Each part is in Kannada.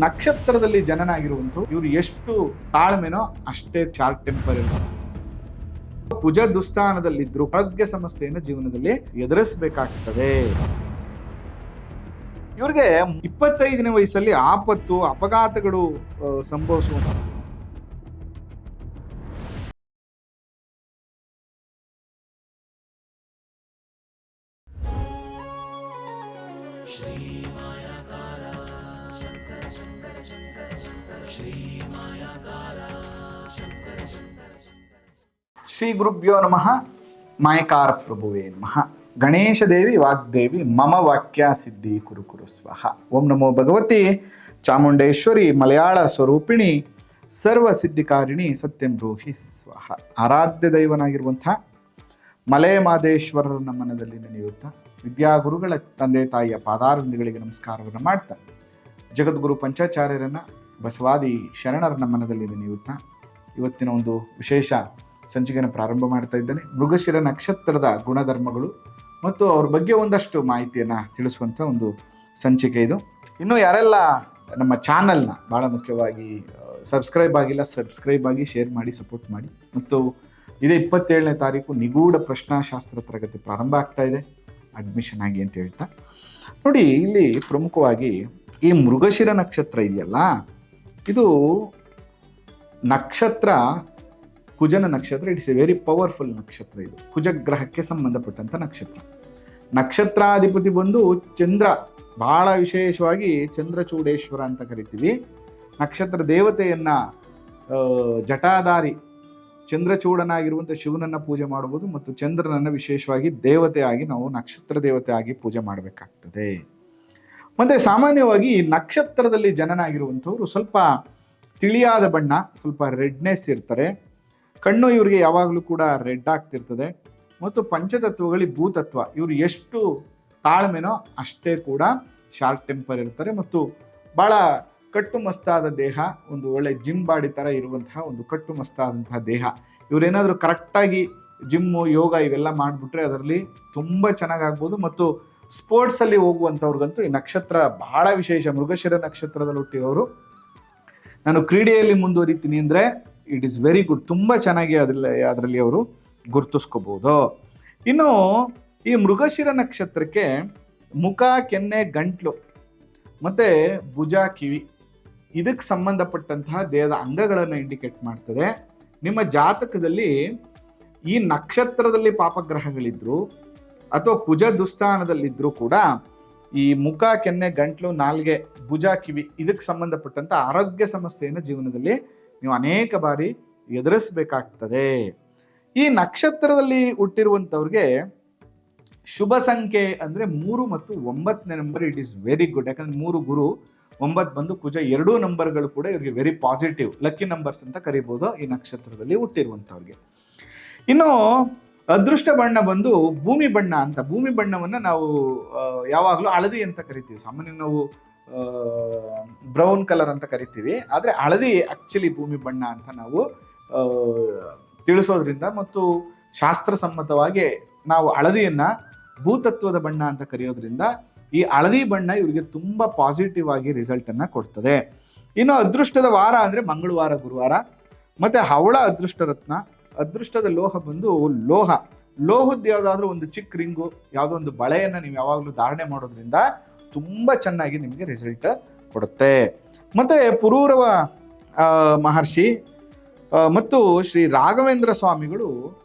ನಕ್ಷತ್ರದಲ್ಲಿ ಜನನಾಗಿರುವಂತ ಇವರು ಎಷ್ಟು ತಾಳ್ಮೆನೋ ಅಷ್ಟೇ ಚಾರ್ಟ್ ಟೆಂಪರ್ ಇರ್ತಾರೆ. ಕುಜ ದುಸ್ಥಾನದಲ್ಲಿದ್ರು ಆರೋಗ್ಯ ಸಮಸ್ಯೆಯನ್ನು ಜೀವನದಲ್ಲಿ ಎದುರಿಸಬೇಕಾಗ್ತದೆ. ಇವರಿಗೆ 25ನೇ ವಯಸ್ಸಲ್ಲಿ ಆಪತ್ತು ಅಪಘಾತಗಳು ಸಂಭವಿಸುವಂತ ಶ್ರೀ ಗುರುಭ್ಯೋ ನಮಃ. ಮಾಯಕಾರ ಪ್ರಭುವೇ ನಮಃ. ಗಣೇಶ ದೇವಿ ವಾಗ್ದೇವಿ ಮಮ ವಾಕ್ಯ ಸಿದ್ಧಿ ಕುರು ಕುರು ಸ್ವಹ. ಓಂ ನಮೋ ಭಗವತಿ ಚಾಮುಂಡೇಶ್ವರಿ ಮಲಯಾಳ ಸ್ವರೂಪಿಣಿ ಸರ್ವ ಸಿದ್ಧಿಕಾರಿಣಿ ಸತ್ಯಂ ಬ್ರೂಹಿ ಸ್ವಹ. ಆರಾಧ್ಯ ದೈವನಾಗಿರುವಂಥ ಮಲೆ ಮಾದೇಶ್ವರರ ಮನದಲ್ಲಿ ನೆನೆಯುತ್ತಾ ವಿದ್ಯಾಗುರುಗಳ ತಂದೆ ತಾಯಿಯ ಪಾದಾರವಿಂದಗಳಿಗೆ ನಮಸ್ಕಾರವನ್ನು ಮಾಡ್ತಾ ಜಗದ್ಗುರು ಪಂಚಾಚಾರ್ಯರನ್ನ ಬಸವಾದಿ ಶರಣರ ಮನದಲ್ಲಿ ನೆನೆಯುತ್ತಾ ಇವತ್ತಿನ ಒಂದು ವಿಶೇಷ ಸಂಚಿಕೆಯನ್ನು ಪ್ರಾರಂಭ ಮಾಡ್ತಾ ಇದ್ದೇನೆ. ಮೃಗಶಿರ ನಕ್ಷತ್ರದ ಗುಣಧರ್ಮಗಳು ಮತ್ತು ಅವ್ರ ಬಗ್ಗೆ ಒಂದಷ್ಟು ಮಾಹಿತಿಯನ್ನು ತಿಳಿಸುವಂಥ ಒಂದು ಸಂಚಿಕೆ ಇದು. ಇನ್ನು ಯಾರೆಲ್ಲ ನಮ್ಮ ಚಾನಲ್ನ ಭಾಳ ಮುಖ್ಯವಾಗಿ ಸಬ್ಸ್ಕ್ರೈಬ್ ಆಗಿಲ್ಲ, ಸಬ್ಸ್ಕ್ರೈಬ್ ಆಗಿ ಶೇರ್ ಮಾಡಿ ಸಪೋರ್ಟ್ ಮಾಡಿ. ಮತ್ತು ಇದೇ 27ನೇ ತಾರೀಕು ನಿಗೂಢ ಪ್ರಶ್ನಾಶಾಸ್ತ್ರ ತರಗತಿ ಪ್ರಾರಂಭ ಆಗ್ತಾ ಇದೆ, ಅಡ್ಮಿಷನ್ ಆಗಿ ಅಂತ ಹೇಳ್ತಾ ನೋಡಿ. ಇಲ್ಲಿ ಪ್ರಮುಖವಾಗಿ ಈ ಮೃಗಶಿರ ನಕ್ಷತ್ರ ಇದೆಯಲ್ಲ, ಇದು ನಕ್ಷತ್ರ ಕುಜನ ನಕ್ಷತ್ರ. ಇಟ್ಸ್ ಎ ವೆರಿ ಪವರ್ಫುಲ್ ನಕ್ಷತ್ರ. ಇದು ಕುಜಗ್ರಹಕ್ಕೆ ಸಂಬಂಧಪಟ್ಟಂಥ ನಕ್ಷತ್ರ. ನಕ್ಷತ್ರಾಧಿಪತಿ ಬಂದು ಚಂದ್ರ, ಬಹಳ ವಿಶೇಷವಾಗಿ ಚಂದ್ರಚೂಡೇಶ್ವರ ಅಂತ ಕರಿತೀವಿ. ನಕ್ಷತ್ರ ದೇವತೆಯನ್ನ ಜಟಾಧಾರಿ ಚಂದ್ರಚೂಡನಾಗಿರುವಂಥ ಶಿವನನ್ನ ಪೂಜೆ ಮಾಡಬಹುದು ಮತ್ತು ಚಂದ್ರನನ್ನ ವಿಶೇಷವಾಗಿ ದೇವತೆಯಾಗಿ ನಾವು ನಕ್ಷತ್ರ ದೇವತೆಯಾಗಿ ಪೂಜೆ ಮಾಡಬೇಕಾಗ್ತದೆ. ಮತ್ತೆ ಸಾಮಾನ್ಯವಾಗಿ ನಕ್ಷತ್ರದಲ್ಲಿ ಜನನಾಗಿರುವಂಥವ್ರು ಸ್ವಲ್ಪ ತಿಳಿಯಾದ ಬಣ್ಣ, ಸ್ವಲ್ಪ ರೆಡ್ನೆಸ್ ಇರ್ತಾರೆ. ಕಣ್ಣು ಇವರಿಗೆ ಯಾವಾಗಲೂ ಕೂಡ ರೆಡ್ ಆಗ್ತಿರ್ತದೆ. ಮತ್ತು ಪಂಚತತ್ವಗಳಿಗೆ ಭೂತತ್ವ, ಇವರು ಎಷ್ಟು ತಾಳ್ಮೆನೋ ಅಷ್ಟೇ ಕೂಡ ಶಾರ್ಟ್ ಟೆಂಪರ್ ಇರ್ತಾರೆ. ಮತ್ತು ಭಾಳ ಕಟ್ಟುಮಸ್ತಾದ ದೇಹ, ಒಂದು ಒಳ್ಳೆ ಜಿಮ್ ಬಾಡಿ ಥರ ಇರುವಂತಹ ಒಂದು ಕಟ್ಟುಮಸ್ತಾದಂತಹ ದೇಹ. ಇವರೇನಾದರೂ ಕರೆಕ್ಟಾಗಿ ಜಿಮ್ಮು ಯೋಗ ಇವೆಲ್ಲ ಮಾಡಿಬಿಟ್ರೆ ಅದರಲ್ಲಿ ತುಂಬ ಚೆನ್ನಾಗಾಗ್ಬೋದು. ಮತ್ತು ಸ್ಪೋರ್ಟ್ಸಲ್ಲಿ ಹೋಗುವಂಥವ್ರಿಗಂತೂ ಈ ನಕ್ಷತ್ರ ಬಹಳ ವಿಶೇಷ. ಮೃಗಶಿರ ನಕ್ಷತ್ರದಲ್ಲಿ ಹುಟ್ಟಿರೋರು ನಾನು ಕ್ರೀಡೆಯಲ್ಲಿ ಮುಂದುವರಿತೀನಿ ಅಂದರೆ ಇಟ್ ಈಸ್ ವೆರಿ ಗುಡ್, ತುಂಬ ಚೆನ್ನಾಗಿ ಅದರಲ್ಲಿ ಅವರು ಗುರುತಿಸ್ಕೋಬಹುದು. ಇನ್ನು ಈ ಮೃಗಶಿರ ನಕ್ಷತ್ರಕ್ಕೆ ಮುಖ, ಕೆನ್ನೆ, ಗಂಟ್ಲು ಮತ್ತು ಭುಜ, ಕಿವಿ ಇದಕ್ಕೆ ಸಂಬಂಧಪಟ್ಟಂತಹ ದೇಹದ ಅಂಗಗಳನ್ನು ಇಂಡಿಕೇಟ್ ಮಾಡ್ತದೆ. ನಿಮ್ಮ ಜಾತಕದಲ್ಲಿ ಈ ನಕ್ಷತ್ರದಲ್ಲಿ ಪಾಪಗ್ರಹಗಳಿದ್ರು ಅಥವಾ ಕುಜ ದುಸ್ಥಾನದಲ್ಲಿದ್ದರೂ ಕೂಡ ಈ ಮುಖ, ಕೆನ್ನೆ, ಗಂಟ್ಲು, ನಾಲ್ಗೆ, ಭುಜ, ಕಿವಿ ಇದಕ್ಕೆ ಸಂಬಂಧಪಟ್ಟಂಥ ಆರೋಗ್ಯ ಸಮಸ್ಯೆಯನ್ನು ಜೀವನದಲ್ಲಿ ನೀವು ಅನೇಕ ಬಾರಿ ಎದುರಿಸಬೇಕಾಗ್ತದೆ. ಈ ನಕ್ಷತ್ರದಲ್ಲಿ ಹುಟ್ಟಿರುವಂಥವ್ರಿಗೆ ಶುಭ ಸಂಖ್ಯೆ ಅಂದರೆ 3 ಮತ್ತು 9ನೇ number. It is very good. ಯಾಕಂದ್ರೆ 3 ಗುರು, 9 ಬಂದು ಕುಜ, 2 ನಂಬರ್ಗಳು ಕೂಡ ಇವರಿಗೆ ವೆರಿ ಪಾಸಿಟಿವ್ ಲಕ್ಕಿ ನಂಬರ್ಸ್ ಅಂತ ಕರಿಬೋದು ಈ ನಕ್ಷತ್ರದಲ್ಲಿ ಹುಟ್ಟಿರುವಂಥವ್ರಿಗೆ. ಇನ್ನು ಅದೃಷ್ಟ ಬಣ್ಣ ಬಂದು ಭೂಮಿ ಬಣ್ಣ ಅಂತ. ಭೂಮಿ ಬಣ್ಣವನ್ನು ನಾವು ಯಾವಾಗಲೂ ಹಳದಿ ಅಂತ ಕರಿತೀವಿ. ಸಾಮಾನ್ಯ ನಾವು ಬ್ರೌನ್ ಕಲರ್ ಅಂತ ಕರಿತೀವಿ, ಆದರೆ ಹಳದಿ ಆಕ್ಚುಲಿ ಭೂಮಿ ಬಣ್ಣ ಅಂತ ನಾವು ತಿಳಿಸೋದ್ರಿಂದ ಮತ್ತು ಶಾಸ್ತ್ರಸಮ್ಮತವಾಗಿ ನಾವು ಹಳದಿಯನ್ನ ಭೂತತ್ವದ ಬಣ್ಣ ಅಂತ ಕರೆಯೋದ್ರಿಂದ ಈ ಹಳದಿ ಬಣ್ಣ ಇವರಿಗೆ ತುಂಬ ಪಾಸಿಟಿವ್ ಆಗಿ ರಿಸಲ್ಟ್ ಅನ್ನ ಕೊಡ್ತದೆ. ಇನ್ನು ಅದೃಷ್ಟದ ವಾರ ಅಂದರೆ ಮಂಗಳವಾರ, ಗುರುವಾರ. ಮತ್ತೆ ಹವಳ ಅದೃಷ್ಟ ರತ್ನ. ಅದೃಷ್ಟದ ಲೋಹ ಬಂದು ಲೋಹದ್ದು ಯಾವುದಾದ್ರೂ ಒಂದು ಚಿಕ್ಕ ರಿಂಗು, ಯಾವುದೋ ಒಂದು ಬಳೆಯನ್ನು ನೀವು ಯಾವಾಗಲೂ ಧಾರಣೆ ಮಾಡೋದ್ರಿಂದ ತುಂಬ ಚೆನ್ನಾಗಿ ನಿಮಗೆ ರಿಸಲ್ಟ್ ಕೊಡುತ್ತೆ. ಮತ್ತೆ ಪುರೂರವ ಮಹರ್ಷಿ ಮತ್ತು ಶ್ರೀ ರಾಘವೇಂದ್ರ ಸ್ವಾಮಿಗಳು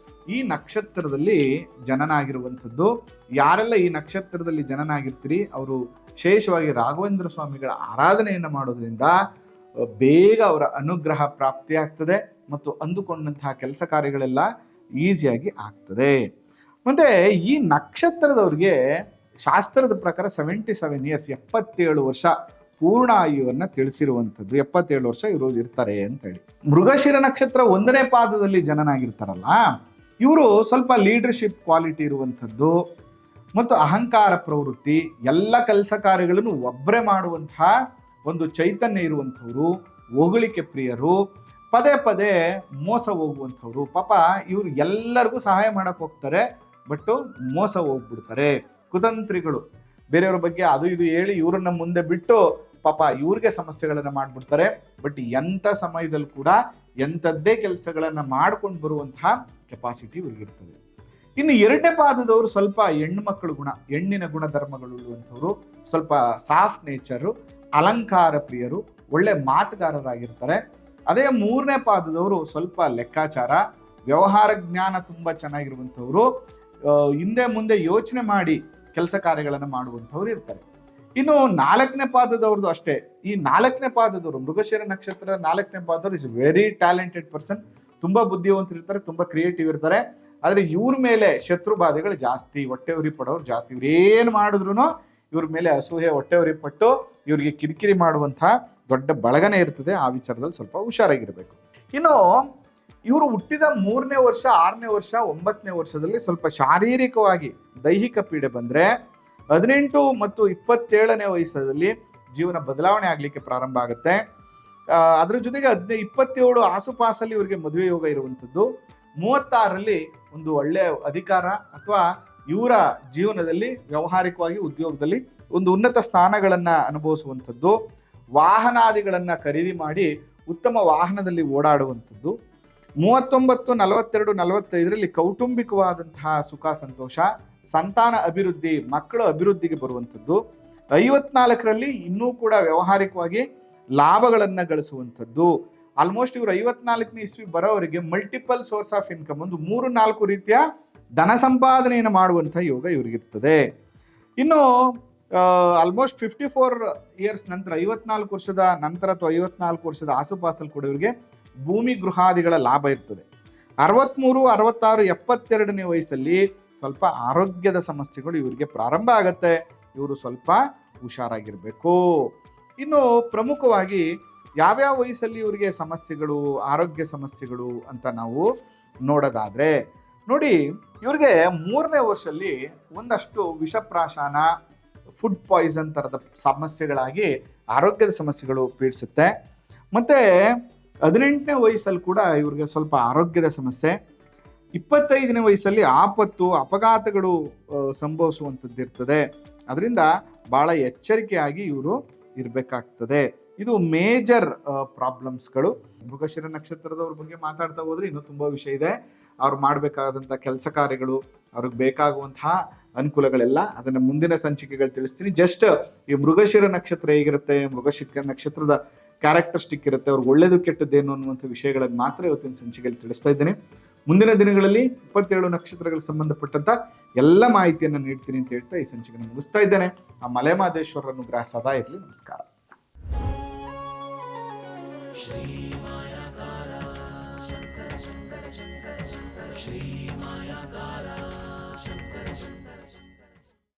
ಈ ನಕ್ಷತ್ರದಲ್ಲಿ ಜನನಾಗಿರುವಂಥದ್ದು. ಯಾರೆಲ್ಲ ಈ ನಕ್ಷತ್ರದಲ್ಲಿ ಜನನಾಗಿರ್ತೀರಿ ಅವರು ವಿಶೇಷವಾಗಿ ರಾಘವೇಂದ್ರ ಸ್ವಾಮಿಗಳ ಆರಾಧನೆಯನ್ನು ಮಾಡೋದ್ರಿಂದ ಬೇಗ ಅವರ ಅನುಗ್ರಹ ಪ್ರಾಪ್ತಿಯಾಗ್ತದೆ ಮತ್ತು ಅಂದುಕೊಂಡಂತಹ ಕೆಲಸ ಕಾರ್ಯಗಳೆಲ್ಲ ಈಸಿಯಾಗಿ ಆಗ್ತದೆ. ಮತ್ತೆ ಈ ನಕ್ಷತ್ರದವ್ರಿಗೆ ಶಾಸ್ತ್ರದ ಪ್ರಕಾರ 77 ಇಯರ್ಸ್, 77 ವರ್ಷ ಪೂರ್ಣ ಆಯುವನ್ನು ತಿಳಿಸಿರುವಂಥದ್ದು. 77 ವರ್ಷ ಇವರು ಇರ್ತಾರೆ ಅಂತೇಳಿ. ಮೃಗಶಿರ ನಕ್ಷತ್ರ 1ನೇ ಪಾದದಲ್ಲಿ ಜನನಾಗಿರ್ತಾರಲ್ಲ, ಇವರು ಸ್ವಲ್ಪ ಲೀಡರ್ಶಿಪ್ ಕ್ವಾಲಿಟಿ ಇರುವಂಥದ್ದು ಮತ್ತು ಅಹಂಕಾರ ಪ್ರವೃತ್ತಿ, ಎಲ್ಲ ಕೆಲಸ ಕಾರ್ಯಗಳನ್ನು ಒಬ್ಬರೇ ಮಾಡುವಂತಹ ಒಂದು ಚೈತನ್ಯ ಇರುವಂಥವ್ರು, ಹೊಗಳಿಕೆ ಪ್ರಿಯರು, ಪದೇ ಪದೇ ಮೋಸ ಹೋಗುವಂಥವ್ರು. ಪಾಪ ಇವರು ಎಲ್ಲರಿಗೂ ಸಹಾಯ ಮಾಡಕ್ಕೆ ಹೋಗ್ತಾರೆ, ಬಟ್ ಮೋಸ ಹೋಗ್ಬಿಡ್ತಾರೆ. ಕುತಂತ್ರಿಗಳು, ಬೇರೆಯವ್ರ ಬಗ್ಗೆ ಅದು ಇದು ಹೇಳಿ ಇವರನ್ನ ಮುಂದೆ ಬಿಟ್ಟು ಪಾಪ ಇವ್ರಿಗೆ ಸಮಸ್ಯೆಗಳನ್ನ ಮಾಡ್ಬಿಡ್ತಾರೆ. ಬಟ್ ಎಂಥ ಸಮಯದಲ್ಲಿ ಕೂಡ ಎಂಥದ್ದೇ ಕೆಲಸಗಳನ್ನ ಮಾಡ್ಕೊಂಡು ಬರುವಂತಹ ಕೆಪಾಸಿಟಿ ಇವ್ರಿಗಿರ್ತದೆ. ಇನ್ನು ಎರಡನೇ ಪಾದದವರು ಸ್ವಲ್ಪ ಹೆಣ್ಣುಮಕ್ಕಳು ಗುಣ, ಹೆಣ್ಣಿನ ಗುಣಧರ್ಮಗಳುಳ್ಳುವಂಥವ್ರು, ಸ್ವಲ್ಪ ಸಾಫ್ಟ್ ನೇಚರು, ಅಲಂಕಾರ ಪ್ರಿಯರು, ಒಳ್ಳೆ ಮಾತುಗಾರರಾಗಿರ್ತಾರೆ. ಅದೇ ಮೂರನೇ ಪಾದದವರು ಸ್ವಲ್ಪ ಲೆಕ್ಕಾಚಾರ, ವ್ಯವಹಾರ ಜ್ಞಾನ ತುಂಬ ಚೆನ್ನಾಗಿರುವಂಥವ್ರು, ಹಿಂದೆ ಮುಂದೆ ಯೋಚನೆ ಮಾಡಿ ಕೆಲಸ ಕಾರ್ಯಗಳನ್ನು ಮಾಡುವಂಥವ್ರು ಇರ್ತಾರೆ. ಇನ್ನು ನಾಲ್ಕನೇ ಪಾದದವ್ರದ್ದು ಅಷ್ಟೇ. ಈ ನಾಲ್ಕನೇ ಪಾದದವರು, ಮೃಗಶಿರ ನಕ್ಷತ್ರ 4ನೇ ಪಾದದವರು ಇಸ್ ವೆರಿ ಟ್ಯಾಲೆಂಟೆಡ್ ಪರ್ಸನ್, ತುಂಬ ಬುದ್ಧಿವಂತರು ಇರ್ತಾರೆ, ತುಂಬ ಕ್ರಿಯೇಟಿವ್ ಇರ್ತಾರೆ. ಆದರೆ ಇವ್ರ ಮೇಲೆ ಶತ್ರು ಬಾಧೆಗಳು ಜಾಸ್ತಿ, ಹೊಟ್ಟೆ ಉರಿ ಪಡೋರು ಜಾಸ್ತಿ. ಇವ್ರು ಏನು ಮಾಡಿದ್ರು ಇವ್ರ ಮೇಲೆ ಅಸೂಹೆ, ಹೊಟ್ಟೆ ಉರಿ ಪಟ್ಟು ಇವ್ರಿಗೆ ಕಿರಿಕಿರಿ ಮಾಡುವಂತಹ ದೊಡ್ಡ ಬಳಗನೆ ಇರ್ತದೆ. ಆ ವಿಚಾರದಲ್ಲಿ ಸ್ವಲ್ಪ ಹುಷಾರಾಗಿರ್ಬೇಕು. ಇನ್ನು ಇವರು ಹುಟ್ಟಿದ 3ನೇ ವರ್ಷ, 6ನೇ ವರ್ಷ, 9ನೇ ವರ್ಷದಲ್ಲಿ ಸ್ವಲ್ಪ ಶಾರೀರಿಕವಾಗಿ ದೈಹಿಕ ಪೀಡೆ ಬಂದರೆ 18 ಮತ್ತು 27ನೇ ವಯಸ್ಸಲ್ಲಿ ಜೀವನ ಬದಲಾವಣೆ ಆಗಲಿಕ್ಕೆ ಪ್ರಾರಂಭ ಆಗುತ್ತೆ. ಅದ್ರ ಜೊತೆಗೆ 27 ಆಸುಪಾಸಲ್ಲಿ ಇವರಿಗೆ ಮದುವೆ ಯೋಗ ಇರುವಂಥದ್ದು. 36ರಲ್ಲಿ ಒಂದು ಒಳ್ಳೆಯ ಅಧಿಕಾರ ಅಥವಾ ಇವರ ಜೀವನದಲ್ಲಿ ವ್ಯಾವಹಾರಿಕವಾಗಿ ಉದ್ಯೋಗದಲ್ಲಿ ಒಂದು ಉನ್ನತ ಸ್ಥಾನಗಳನ್ನು ಅನುಭವಿಸುವಂಥದ್ದು, ವಾಹನಾದಿಗಳನ್ನು ಖರೀದಿ ಮಾಡಿ ಉತ್ತಮ ವಾಹನದಲ್ಲಿ ಓಡಾಡುವಂಥದ್ದು. 39, 42, 45ರಲ್ಲಿ ಕೌಟುಂಬಿಕವಾದಂತಹ ಸುಖ ಸಂತೋಷ, ಸಂತಾನ ಅಭಿವೃದ್ಧಿ, ಮಕ್ಕಳ ಅಭಿವೃದ್ಧಿಗೆ ಬರುವಂಥದ್ದು. 54ರಲ್ಲಿ ಇನ್ನೂ ಕೂಡ ವ್ಯಾವಹಾರಿಕವಾಗಿ ಲಾಭಗಳನ್ನು ಗಳಿಸುವಂಥದ್ದು. ಆಲ್ಮೋಸ್ಟ್ ಇವರು 54ನೇ ಇಸ್ವಿ ಬರೋವರಿಗೆ ಮಲ್ಟಿಪಲ್ ಸೋರ್ಸ್ ಆಫ್ ಇನ್ಕಮ್, ಒಂದು 3-4 ರೀತಿಯ ಧನ ಸಂಪಾದನೆಯನ್ನು ಮಾಡುವಂಥ ಯೋಗ ಇವ್ರಿಗಿರ್ತದೆ. ಇನ್ನು ಆಲ್ಮೋಸ್ಟ್ 54 ಇಯರ್ಸ್ ನಂತರ, 54 ವರ್ಷದ ನಂತರ ಅಥವಾ 54 ವರ್ಷದ ಆಸುಪಾಸಲ್ಲಿ ಕೂಡ ಇವರಿಗೆ ಭೂಮಿ ಗೃಹಾದಿಗಳ ಲಾಭ ಇರ್ತದೆ. 63, 66, 72ನೇ ವಯಸ್ಸಲ್ಲಿ ಸ್ವಲ್ಪ ಆರೋಗ್ಯದ ಸಮಸ್ಯೆಗಳು ಇವರಿಗೆ ಪ್ರಾರಂಭ ಆಗತ್ತೆ. ಇವರು ಸ್ವಲ್ಪ ಹುಷಾರಾಗಿರಬೇಕು. ಇನ್ನು ಪ್ರಮುಖವಾಗಿ ಯಾವ್ಯಾವ ವಯಸ್ಸಲ್ಲಿ ಇವರಿಗೆ ಸಮಸ್ಯೆಗಳು, ಆರೋಗ್ಯ ಸಮಸ್ಯೆಗಳು ಅಂತ ನಾವು ನೋಡೋದಾದ್ರೆ, ನೋಡಿ ಇವ್ರಿಗೆ 3ನೇ ವರ್ಷದಲ್ಲಿ ಒಂದಷ್ಟು ವಿಷಪ್ರಾಶನ, ಫುಡ್ ಪಾಯ್ಸನ್ ಥರದ ಸಮಸ್ಯೆಗಳಾಗಿ ಆರೋಗ್ಯದ ಸಮಸ್ಯೆಗಳು ಪೀಡಿಸುತ್ತೆ. ಮತ್ತು 18ನೇ ವಯಸ್ಸಲ್ಲಿ ಕೂಡ ಇವ್ರಿಗೆ ಸ್ವಲ್ಪ ಆರೋಗ್ಯದ ಸಮಸ್ಯೆ. 25ನೇ ವಯಸ್ಸಲ್ಲಿ ಆಪತ್ತು, ಅಪಘಾತಗಳು ಸಂಭವಿಸುವಂಥದ್ದು ಇರ್ತದೆ. ಅದರಿಂದ ಭಾಳ ಎಚ್ಚರಿಕೆಯಾಗಿ ಇವರು ಇರಬೇಕಾಗ್ತದೆ. ಇದು ಮೇಜರ್ ಪ್ರಾಬ್ಲಮ್ಸ್ಗಳು. ಮೃಗಶಿರ ನಕ್ಷತ್ರದವ್ರ ಬಗ್ಗೆ ಮಾತಾಡ್ತಾ ಹೋದ್ರೆ ಇನ್ನೂ ತುಂಬ ವಿಷಯ ಇದೆ. ಅವ್ರು ಮಾಡಬೇಕಾದಂಥ ಕೆಲಸ ಕಾರ್ಯಗಳು, ಅವ್ರಿಗೆ ಬೇಕಾಗುವಂತಹ ಅನುಕೂಲಗಳೆಲ್ಲ ಅದನ್ನು ಮುಂದಿನ ಸಂಚಿಕೆಗಳು ತಿಳಿಸ್ತೀನಿ. ಜಸ್ಟ್ ಈ ಮೃಗಶಿರ ನಕ್ಷತ್ರ ಹೇಗಿರುತ್ತೆ, ಮೃಗಶಿರ ನಕ್ಷತ್ರದ ಕ್ಯಾರೆಕ್ಟರಿಸ್ಟಿಕ್ ಇರುತ್ತೆ, ಅವ್ರಿಗೆ ಒಳ್ಳೇದು ಕೆಟ್ಟದ್ದೇನು ಅನ್ನುವಂಥ ವಿಷಯಗಳನ್ನು ಮಾತ್ರ ಇವತ್ತಿನ ಸಂಚಿಕೆಯಲ್ಲಿ ತಿಳಿಸ್ತಾ ಇದ್ದೇನೆ. ಮುಂದಿನ ದಿನಗಳಲ್ಲಿ 27 ನಕ್ಷತ್ರಗಳಿಗೆ ಸಂಬಂಧಪಟ್ಟಂತ ಎಲ್ಲ ಮಾಹಿತಿಯನ್ನು ನೀಡ್ತೀನಿ ಅಂತ ಹೇಳ್ತಾ ಈ ಸಂಚಿಕೆಯನ್ನು ಮುಗಿಸ್ತಾ ಇದ್ದೇನೆ. ಆ ಮಲೆಮಹದೇಶ್ವರರ ಅನುಗ್ರಹ ಸದಾ ಇರಲಿ. ನಮಸ್ಕಾರ. ಶ್ರೀ ಮಾಯಾಕಾರ ಶಂಕರ ಶಂಕರ